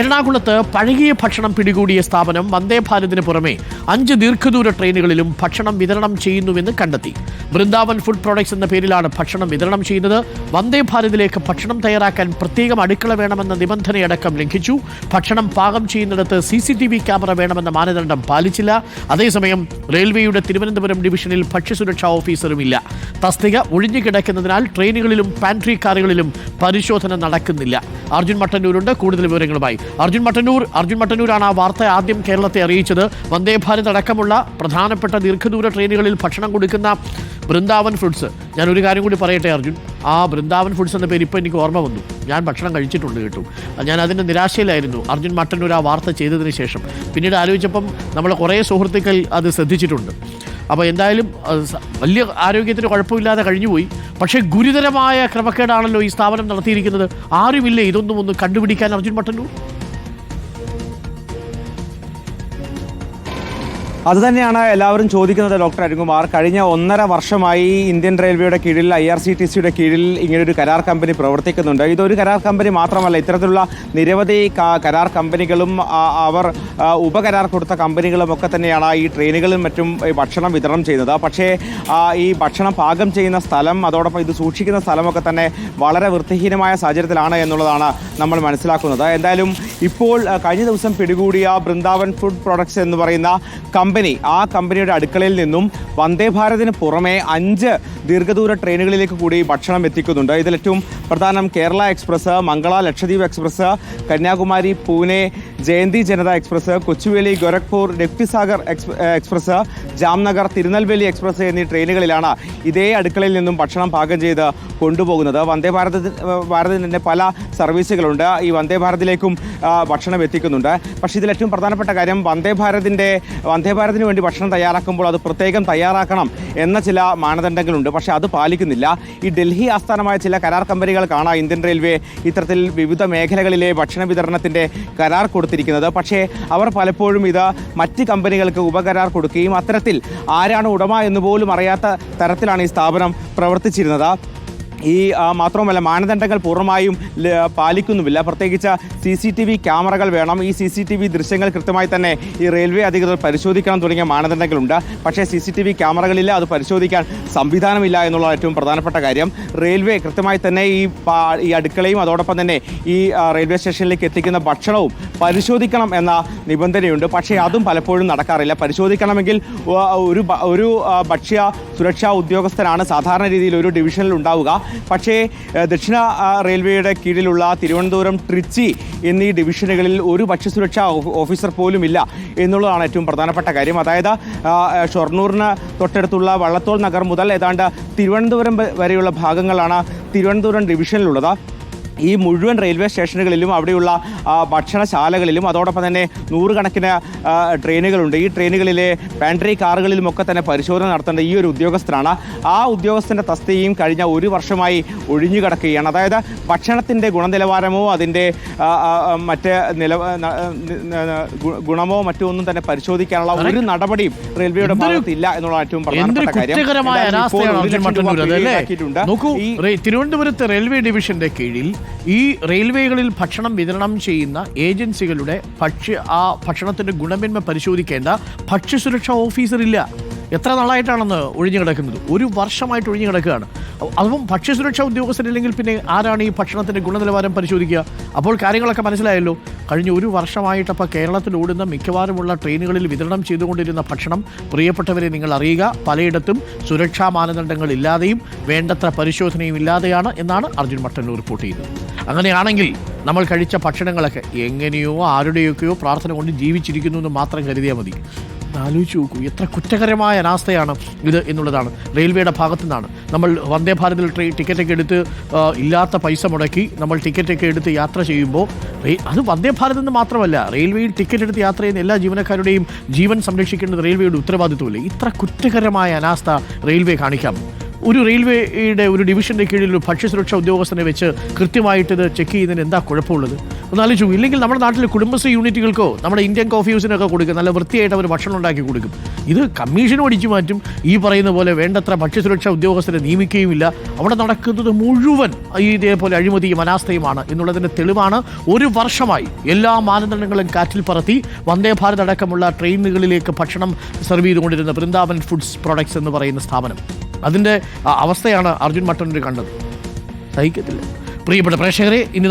എറണാകുളത്ത് പഴകിയ ഭക്ഷണം പിടികൂടിയ സ്ഥാപനം വന്ദേ ഭാരതിന് പുറമെ 5 ദീർഘദൂര ട്രെയിനുകളിലും ഭക്ഷണം വിതരണം ചെയ്യുന്നുവെന്ന് കണ്ടെത്തി. ബൃന്ദാവൻ ഫുഡ് പ്രോഡക്ട്സ് എന്ന പേരിലാണ് ഭക്ഷണം വിതരണം ചെയ്യുന്നത്. വന്ദേ ഭാരതിലേക്ക് ഭക്ഷണം തയ്യാറാക്കാൻ പ്രത്യേകം അടുക്കള വേണമെന്ന നിബന്ധനയടക്കം ലംഘിച്ചു. ഭക്ഷണം പാകം ചെയ്യുന്നിടത്ത് CCTV ക്യാമറ വേണമെന്ന മാനദണ്ഡം പാലിച്ചില്ല. അതേസമയം റെയിൽവേയുടെ തിരുവനന്തപുരം ഡിവിഷനിൽ ഭക്ഷ്യസുരക്ഷാ ഓഫീസറുമില്ല. തസ്തിക ഒഴിഞ്ഞുകിടക്കുന്നതിനാൽ ട്രെയിനുകളിലും പാൻട്രി കാറുകളിലും പരിശോധന നടക്കുന്നില്ല. അർജുൻ മട്ടന്നൂരുണ്ട് കൂടുതൽ വിവരങ്ങളുമായി. അർജുൻ മട്ടന്നൂരാണ് ആ വാർത്ത ആദ്യം കേരളത്തെ അറിയിച്ചത്. വന്ദേ ഭാരത് അടക്കമുള്ള പ്രധാനപ്പെട്ട ദീർഘദൂര ട്രെയിനുകളിൽ ഭക്ഷണം കൊടുക്കുന്ന ബൃന്ദാവൻ ഫുഡ്സ്. ഞാൻ ഒരു കാര്യം കൂടി പറയട്ടെ അർജുൻ, ആ ബൃന്ദാവൻ ഫുഡ്സ് എന്ന പേര് ഇപ്പോൾ എനിക്ക് ഓർമ്മ വന്നു. ഞാൻ ഭക്ഷണം കഴിച്ചിട്ടുണ്ട് കേട്ടു. ഞാൻ അതിൻ്റെ നിരാശയിലായിരുന്നു അർജുൻ മട്ടന്നൂർ ആ വാർത്ത ചെയ്തതിന് ശേഷം. പിന്നീട് ആലോചിച്ചപ്പം നമ്മൾ കുറേ സുഹൃത്തുക്കൾ അത് ശ്രദ്ധിച്ചിട്ടുണ്ട്. അപ്പോൾ എന്തായാലും വലിയ ആരോഗ്യത്തിന് കുഴപ്പമില്ലാതെ കഴിഞ്ഞുപോയി. പക്ഷേ ഗുരുതരമായ ക്രമക്കേടാണല്ലോ ഈ സ്ഥാപനം നടത്തിയിരിക്കുന്നത്. ആരുമില്ലേ ഇതൊന്നും ഒന്ന് കണ്ടുപിടിക്കാൻ അർജുൻ മട്ടന്നൂർ? അതുതന്നെയാണ് എല്ലാവരും ചോദിക്കുന്നത് ഡോക്ടർ അരുൺകുമാർ. കഴിഞ്ഞ 1.5 വർഷമായി ഇന്ത്യൻ റെയിൽവേയുടെ കീഴിൽ IRCTCയുടെ കീഴിൽ ഇങ്ങനൊരു കരാർ കമ്പനി പ്രവർത്തിക്കുന്നുണ്ട്. ഇതൊരു കരാർ കമ്പനി മാത്രമല്ല, ഇത്തരത്തിലുള്ള നിരവധി കരാർ കമ്പനികളും അവർ ഉപകരാർ കൊടുത്ത കമ്പനികളും ഒക്കെ തന്നെയാണ് ഈ ട്രെയിനുകളിലും മറ്റും ഭക്ഷണം വിതരണം ചെയ്യുന്നത്. പക്ഷേ ഈ ഭക്ഷണം പാകം ചെയ്യുന്ന സ്ഥലം, അതോടൊപ്പം ഇത് സൂക്ഷിക്കുന്ന സ്ഥലമൊക്കെ തന്നെ വളരെ വൃത്തിഹീനമായ സാഹചര്യത്തിലാണ് എന്നുള്ളതാണ് നമ്മൾ മനസ്സിലാക്കുന്നത്. എന്തായാലും ഇപ്പോൾ കഴിഞ്ഞ ദിവസം പിടികൂടിയ ബൃന്ദാവൻ ഫുഡ് പ്രോഡക്ട്സ് എന്ന് പറയുന്ന ആ കമ്പനിയുടെ അടുക്കളയിൽ നിന്നും വന്ദേ ഭാരതിന് പുറമെ 5 ദീർഘദൂര ട്രെയിനുകളിലേക്ക് കൂടി ഭക്ഷണം എത്തിക്കുന്നുണ്ട്. ഇതിലേറ്റവും പ്രധാനം Kerala express, Mangala Lakshadweep express, Kanyakumari Pune Jayanti Janata express, Kochuveli Gorakhpur Raptisagar express, Jamnagar Tirunelveli express എന്നീ ട്രെയിനുകളിലാണ് ഇതേ അടുക്കളയിൽ നിന്നും ഭക്ഷണം പാകം ചെയ്ത് കൊണ്ടുപോകുന്നത്. വന്ദേ ഭാരതിൻ്റെ പല സർവീസുകളുണ്ട്. ഈ വന്ദേ ഭാരതിലേക്കും ഭക്ഷണം എത്തിക്കുന്നുണ്ട്. പക്ഷേ ഇതിലേറ്റവും പ്രധാനപ്പെട്ട കാര്യം വന്ദേ ഭാരതിന് വേണ്ടി ഭക്ഷണം തയ്യാറാക്കുമ്പോൾ അത് പ്രത്യേകം തയ്യാറാക്കണം എന്ന ചില മാനദണ്ഡങ്ങളുണ്ട്. പക്ഷേ അത് പാലിക്കുന്നില്ല. ഈ ഡൽഹി ആസ്ഥാനമായ ചില കരാർ കമ്പനികൾക്കാണ് ഇന്ത്യൻ റെയിൽവേ ഇത്തരത്തിൽ വിവിധ മേഖലകളിലെ ഭക്ഷണ വിതരണത്തിൻ്റെ കരാർ കൊടുത്തിരിക്കുന്നത്. പക്ഷേ അവർ പലപ്പോഴും ഇത് മറ്റ് കമ്പനികൾക്ക് ഉപകരാർ കൊടുക്കുകയും അത്തരത്തിൽ ആരാണ് ഉടമ എന്ന് പോലും അറിയാത്ത തരത്തിലാണ് ഈ സ്ഥാപനം പ്രവർത്തിച്ചിരുന്നത്. മാത്രമല്ല മാനദണ്ഡങ്ങൾ പൂർണ്ണമായും പാലിക്കുന്നുമില്ല. പ്രത്യേകിച്ച് CCTV ക്യാമറകൾ വേണം. ഈ CCTV ദൃശ്യങ്ങൾ കൃത്യമായി തന്നെ ഈ റെയിൽവേ അധികൃതർ പരിശോധിക്കണം തുടങ്ങിയ മാനദണ്ഡങ്ങളുണ്ട്. പക്ഷേ CCTV ക്യാമറകളില്ല, അത് പരിശോധിക്കാൻ സംവിധാനമില്ല എന്നുള്ള ഏറ്റവും പ്രധാനപ്പെട്ട കാര്യം. റെയിൽവേ കൃത്യമായി തന്നെ ഈ അടുക്കളയും അതോടൊപ്പം തന്നെ ഈ റെയിൽവേ സ്റ്റേഷനിലേക്ക് എത്തിക്കുന്ന ഭക്ഷണവും പരിശോധിക്കണം എന്ന നിബന്ധനയുണ്ട്. പക്ഷേ അതും പലപ്പോഴും നടക്കാറില്ല. പരിശോധിക്കണമെങ്കിൽ ഒരു ഭക്ഷ്യ സുരക്ഷാ ഉദ്യോഗസ്ഥനാണ് സാധാരണ രീതിയിൽ ഒരു ഡിവിഷനിൽ ഉണ്ടാവുക. പക്ഷേ ദക്ഷിണ റെയിൽവേയുടെ കീഴിലുള്ള തിരുവനന്തപുരം, ട്രിച്ചി എന്നീ ഡിവിഷനുകളിൽ ഒരു ഭക്ഷ്യസുരക്ഷാ ഓഫീസർ പോലും ഇല്ല എന്നുള്ളതാണ് ഏറ്റവും പ്രധാനപ്പെട്ട കാര്യം. അതായത് ഷൊർണൂറിന് തൊട്ടടുത്തുള്ള വള്ളത്തോൾ നഗർ മുതൽ ഏതാണ്ട് തിരുവനന്തപുരം വരെയുള്ള ഭാഗങ്ങളാണ് തിരുവനന്തപുരം ഡിവിഷനിലുള്ളത്. ഈ മുഴുവൻ റെയിൽവേ സ്റ്റേഷനുകളിലും അവിടെയുള്ള ഭക്ഷണശാലകളിലും അതോടൊപ്പം തന്നെ 100 കണക്കിന് ട്രെയിനുകളുണ്ട്. ഈ ട്രെയിനുകളിലെ പാൻട്രി കാറുകളിലുമൊക്കെ തന്നെ പരിശോധന നടത്തേണ്ട ഈ ഒരു ഉദ്യോഗസ്ഥനാണ്. ആ ഉദ്യോഗസ്ഥൻ്റെ തസ്തികയും കഴിഞ്ഞ 1 വർഷമായി ഒഴിഞ്ഞു കിടക്കുകയാണ്. അതായത് ഭക്ഷണത്തിൻ്റെ ഗുണനിലവാരമോ അതിൻ്റെ മറ്റ് ഗുണമോ മറ്റോ ഒന്നും തന്നെ പരിശോധിക്കാനുള്ള ഒരു നടപടിയും റെയിൽവേയുടെ ഭാഗത്തില്ല എന്നുള്ള ഏറ്റവും പ്രധാനപ്പെട്ട കാര്യം. തിരുവനന്തപുരത്ത് റെയിൽവേ ഡിവിഷന്റെ കീഴിൽ ഈ റെയിൽവേകളിൽ ഭക്ഷണം വിതരണം ചെയ്യുന്ന ഏജൻസികളുടെ ഭക്ഷണത്തിന്റെ ഗുണമേന്മ പരിശോധിക്കേണ്ട ഭക്ഷ്യസുരക്ഷാ ഓഫീസർ ഇല്ല. എത്ര നാളായിട്ടാണെന്ന് ഒഴിഞ്ഞു കിടക്കുന്നത്? 1 വർഷമായിട്ട് ഒഴിഞ്ഞു കിടക്കുകയാണ്. അതും ഭക്ഷ്യസുരക്ഷാ ഉദ്യോഗസ്ഥരില്ലെങ്കിൽ പിന്നെ ആരാണ് ഈ ഭക്ഷണത്തിൻ്റെ ഗുണനിലവാരം പരിശോധിക്കുക? അപ്പോൾ കാര്യങ്ങളൊക്കെ മനസ്സിലായല്ലോ. കഴിഞ്ഞ 1 വർഷമായിട്ടപ്പോൾ കേരളത്തിൽ ഓടുന്ന മിക്കവാറുമുള്ള ട്രെയിനുകളിൽ വിതരണം ചെയ്തുകൊണ്ടിരുന്ന ഭക്ഷണം, പ്രിയപ്പെട്ടവരെ നിങ്ങൾ അറിയുക, പലയിടത്തും സുരക്ഷാ മാനദണ്ഡങ്ങൾ ഇല്ലാതെയും വേണ്ടത്ര പരിശോധനയും ഇല്ലാതെയാണ് എന്നാണ് അർജുൻ മട്ടന്നൂർ റിപ്പോർട്ട് ചെയ്തത്. അങ്ങനെയാണെങ്കിൽ നമ്മൾ കഴിച്ച ഭക്ഷണങ്ങളൊക്കെ എങ്ങനെയോ ആരുടെയൊക്കെയോ പ്രാർത്ഥന കൊണ്ട് ജീവിച്ചിരിക്കുന്നു എന്ന് മാത്രം കരുതിയാൽ മതി. ആലോചിച്ച് നോക്കൂ, എത്ര കുറ്റകരമായ അനാസ്ഥയാണ് ഇത് എന്നുള്ളതാണ് റെയിൽവേയുടെ ഭാഗത്തു നിന്നാണ്. നമ്മൾ വന്ദേ ഭാരതിൽ ടിക്കറ്റൊക്കെ എടുത്ത് ഇല്ലാത്ത പൈസ മുടക്കി നമ്മൾ ടിക്കറ്റൊക്കെ എടുത്ത് യാത്ര ചെയ്യുമ്പോൾ അത് വന്ദേ ഭാരത് എന്ന് മാത്രമല്ല, റെയിൽവേയിൽ ടിക്കറ്റ് എടുത്ത് യാത്ര ചെയ്യുന്ന എല്ലാ ജീവനക്കാരുടെയും ജീവൻ സംരക്ഷിക്കേണ്ടത് റെയിൽവേയുടെ ഉത്തരവാദിത്വമില്ല. ഇത്ര കുറ്റകരമായ അനാസ്ഥ റെയിൽവേ കാണിക്കാം. ഒരു റെയിൽവേയുടെ ഒരു ഡിവിഷന്റെ കീഴിൽ ഒരു ഭക്ഷ്യസുരക്ഷാ ഉദ്യോഗസ്ഥനെ വെച്ച് കൃത്യമായിട്ട് ഇത് ചെക്ക് ചെയ്യുന്നതിന് എന്താ കുഴപ്പമുള്ളത്? ഒന്നാലോചിച്ചു. ഇല്ലെങ്കിൽ നമ്മുടെ നാട്ടിൽ കുടുംബശ്രീ യൂണിറ്റുകൾക്കോ നമ്മുടെ ഇന്ത്യൻ കോഫി ഹൗസിനൊക്കെ കൊടുക്കും, നല്ല വൃത്തിയായിട്ട് അവർ ഭക്ഷണം ഉണ്ടാക്കി കൊടുക്കും. ഇത് കമ്മീഷനും അടിച്ചു മാറ്റും. ഈ പറയുന്ന പോലെ വേണ്ടത്ര ഭക്ഷ്യസുരക്ഷാ ഉദ്യോഗസ്ഥരെ നിയമിക്കുകയുമില്ല. അവിടെ നടക്കുന്നത് മുഴുവൻ ഇതേപോലെ അഴിമതിയും അനാസ്ഥയുമാണ് എന്നുള്ളതിൻ്റെ തെളിവാണ്. ഒരു വർഷമായി എല്ലാ മാനദണ്ഡങ്ങളും കാറ്റിൽ പറത്തി വന്ദേ ഭാരത് അടക്കമുള്ള ട്രെയിനുകളിലേക്ക് ഭക്ഷണം സെർവ് ചെയ്തുകൊണ്ടിരുന്ന വൃന്ദാവൻ ഫുഡ്സ് പ്രൊഡക്ട്സ് എന്ന് പറയുന്ന സ്ഥാപനം. അതിൻ്റെ അവസ്ഥയാണ് അർജുൻ മട്ടന്നൂർ കണ്ടത്. സഹിക്കത്തില്ല. പ്രിയപ്പെട്ട പ്രേക്ഷകരെ, ഇനി